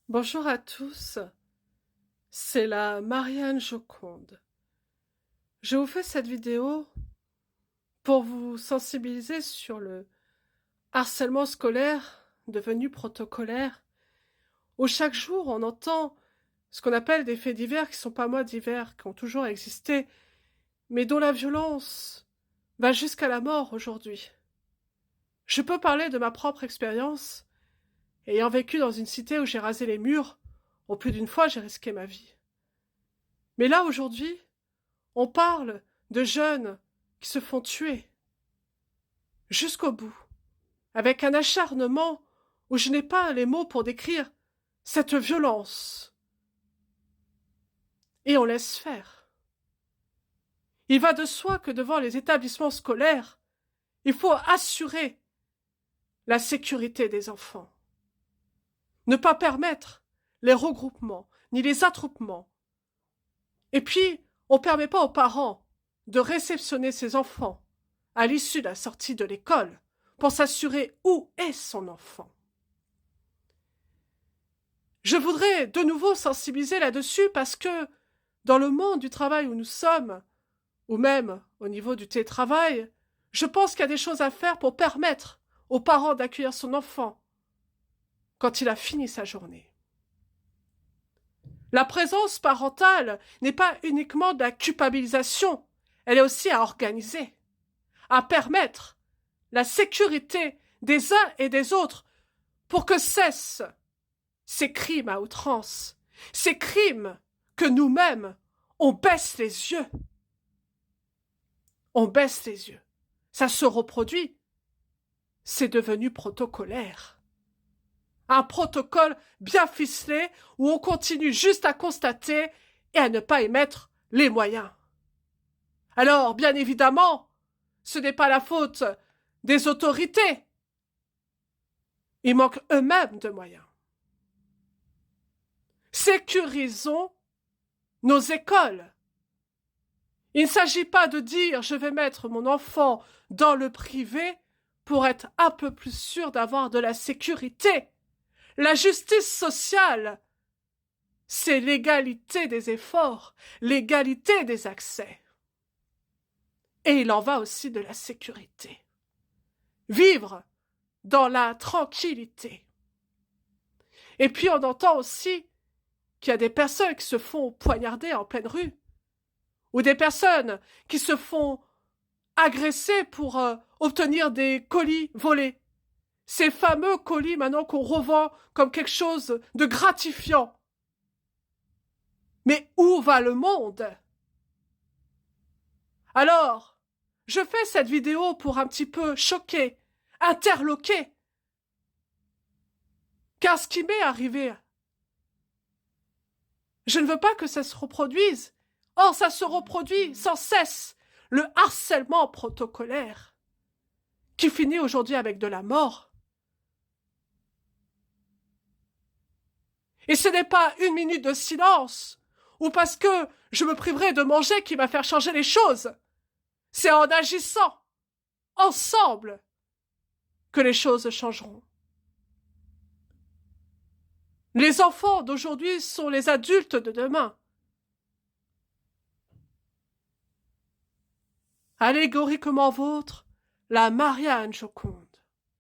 Bonjour à tous, c'est la Marianne Joconde. Je vous fais cette vidéo pour vous sensibiliser sur le harcèlement scolaire devenu protocolaire, où chaque jour on entend ce qu'on appelle des faits divers qui ne sont pas moins divers, qui ont toujours existé, mais dont la violence va jusqu'à la mort aujourd'hui. Je peux parler de ma propre expérience, ayant vécu dans une cité où j'ai rasé les murs, où plus d'une fois j'ai risqué ma vie. Mais là, aujourd'hui, on parle de jeunes qui se font tuer jusqu'au bout, avec un acharnement où je n'ai pas les mots pour décrire cette violence. Et on laisse faire. Il va de soi que devant les établissements scolaires, il faut assurer la sécurité des enfants. Ne pas permettre les regroupements, ni les attroupements. Et puis, on ne permet pas aux parents de réceptionner ses enfants à l'issue de la sortie de l'école pour s'assurer où est son enfant. Je voudrais de nouveau sensibiliser là-dessus parce que dans le monde du travail où nous sommes, ou même au niveau du télétravail, je pense qu'il y a des choses à faire pour permettre aux parents d'accueillir son enfant quand il a fini sa journée. La présence parentale n'est pas uniquement de la culpabilisation, elle est aussi à organiser, à permettre la sécurité des uns et des autres pour que cessent ces crimes à outrance, ces crimes que nous-mêmes, on baisse les yeux. On baisse les yeux. Ça se reproduit. C'est devenu protocolaire. Un protocole bien ficelé où on continue juste à constater et à ne pas y mettre les moyens. Alors, bien évidemment, ce n'est pas la faute des autorités. Ils manquent eux-mêmes de moyens. Sécurisons nos écoles. Il ne s'agit pas de dire je vais mettre mon enfant dans le privé pour être un peu plus sûr d'avoir de la sécurité. La justice sociale, c'est l'égalité des efforts, l'égalité des accès. Et il en va aussi de la sécurité. Vivre dans la tranquillité. Et puis on entend aussi qu'il y a des personnes qui se font poignarder en pleine rue, ou des personnes qui se font agresser pour obtenir des colis volés. Ces fameux colis maintenant qu'on revend comme quelque chose de gratifiant. Mais où va le monde? Alors, je fais cette vidéo pour un petit peu choquer, interloquer. Car ce qui m'est arrivé, je ne veux pas que ça se reproduise. Or, ça se reproduit sans cesse. Le harcèlement protocolaire, qui finit aujourd'hui avec de la mort. Et ce n'est pas une minute de silence, ou parce que je me priverai de manger qui va faire changer les choses. C'est en agissant, ensemble, que les choses changeront. Les enfants d'aujourd'hui sont les adultes de demain. Allégoriquement vôtre, la Marianne Joconde.